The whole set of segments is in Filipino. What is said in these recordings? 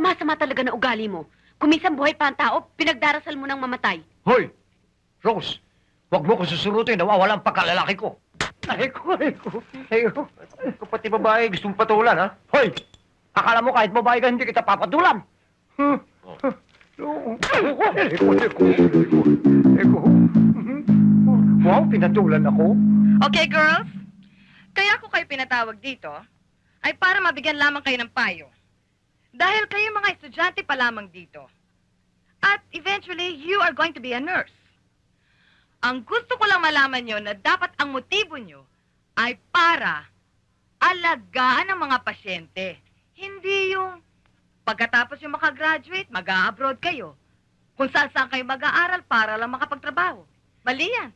Sama-sama talaga na ugali mo. Kung minsan buhay pa ang tao, pinagdarasal mo ng mamatay. Hoy! Rose! Huwag mo ko susurutin, nawawala ang pagkalalaki ko. Ay ko. Pati babae, gusto mong patulan, ha? Hoy! Akala mo kahit babae ka, hindi kita papatulan. Wow, pinatulan ako. Okay, girls? Kaya ko kayo pinatawag dito ay para mabigyan lamang kayo ng payo. Dahil kayo mga estudyante pa lamang dito. At eventually, you are going to be a nurse. Ang gusto ko lang malaman nyo na dapat ang motibo nyo ay para alagaan ang mga pasyente. Hindi yung pagkatapos yung makagraduate, mag-a-abroad kayo. Kung saan-saan kayo mag-aaral para lang makapagtrabaho. Mali yan.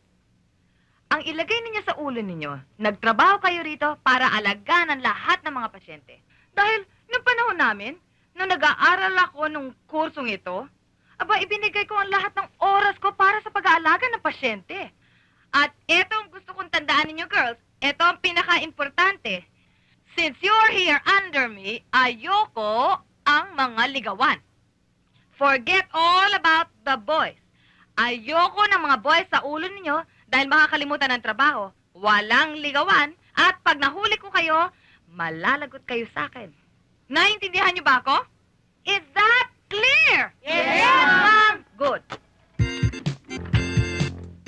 Ang ilagay ninyo sa ulo ninyo, nagtrabaho kayo rito para alagaan ang lahat ng mga pasyente. Dahil nung panahon namin, nung nag-aaral ako nung kursong ito, ibinigay ko ang lahat ng oras ko para sa pag-aalaga ng pasyente. At ito ang gusto kong tandaan ninyo, girls. Ito ang pinaka-importante. Since you're here under me, ayoko ang mga ligawan. Forget all about the boys. Ayoko ng mga boys sa ulo ninyo dahil makakalimutan ng trabaho. Walang ligawan at pag nahuli ko kayo, malalagot kayo sa akin. Naintindihan niyo ba ako? Is that clear? Yes, ma'am. Good.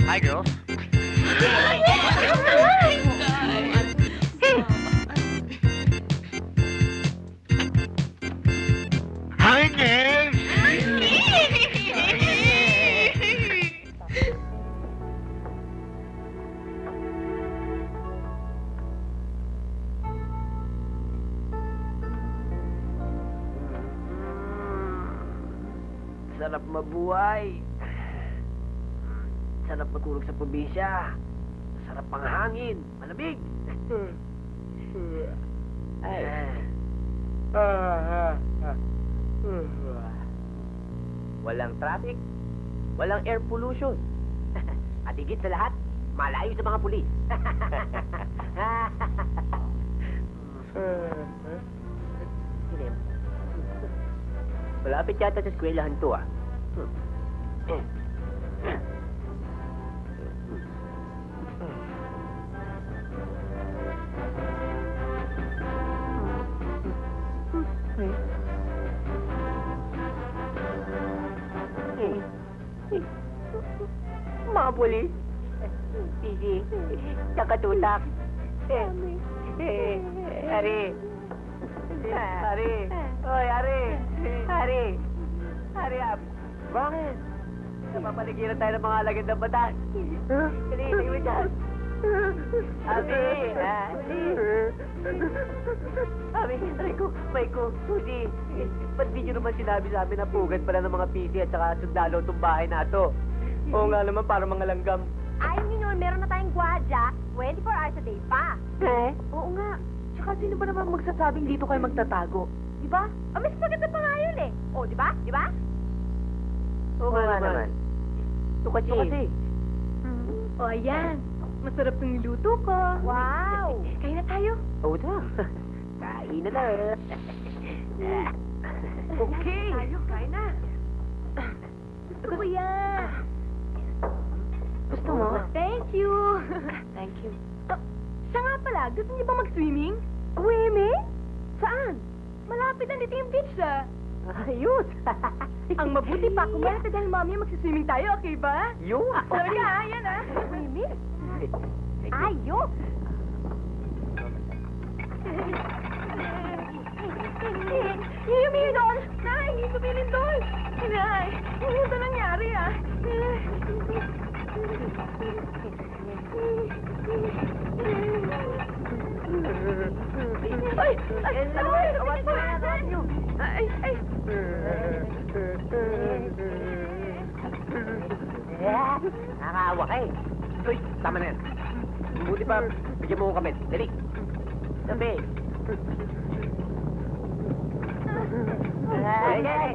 Hi, girls. Hi, girls. Sarap mabuhay. Sarap matulog sa probinsya. Sarap pang hangin. Malamig. Ay. Walang traffic. Walang air pollution. At higit sa lahat, malayo sa mga pulis. Sinim. Malapit yata sa eskwelahan to, ah. Mga pulis. Sisi. Tsaka tutak. Ari. Ari. Oy, Ari. Ari. Ari, bakit? Napapaligiran tayo ng mga alagad ng batas. Dali, tingin mo dyan. Abi, Abi, aray ko, may ko, Suzy. Ba't di nyo naman sinabi sa amin na pugad pala ng mga PC at saka sundalo itong bahay na to? Oo nga naman, para mga langgam. Ayaw nyo nun, meron na tayong gwadya, 24 hours a day pa. Oo nga. Tsaka sino ba naman magsasabing dito kayo magtatago? Di ba? Mas maganda pa nga yun eh. O, di ba? Di ba? Oo nga naman. Ito kasi. O, ayan. Masarap ng niluto ko. Wow! Kain na tayo. Oo na. Kain na na. Okay. Tayo, kain na. Gusto ko yan. Gusto mo? Thank you. Thank you. Siya nga pala, gusto niyo ba mag-swimming? Swimming? Saan? Malapit lang dito yung beach, ah. Ayos. Ang mabuti pa, kumain dahil mami magsiswimming tayo, okay ba? Yun. Sorry ah, yan ah. Swimming? Ayos! Yumi doon! Nay, hindi sumilin doon! Nay, ano nangyari ah? Ay! Ay! Awat mo na natin nyo. Ay! Ay! Nakakaawa ka eh. Uy, tama na yan. Buti pa, bigyan mo ko kami. Dali. Sabi. Ay! Ay!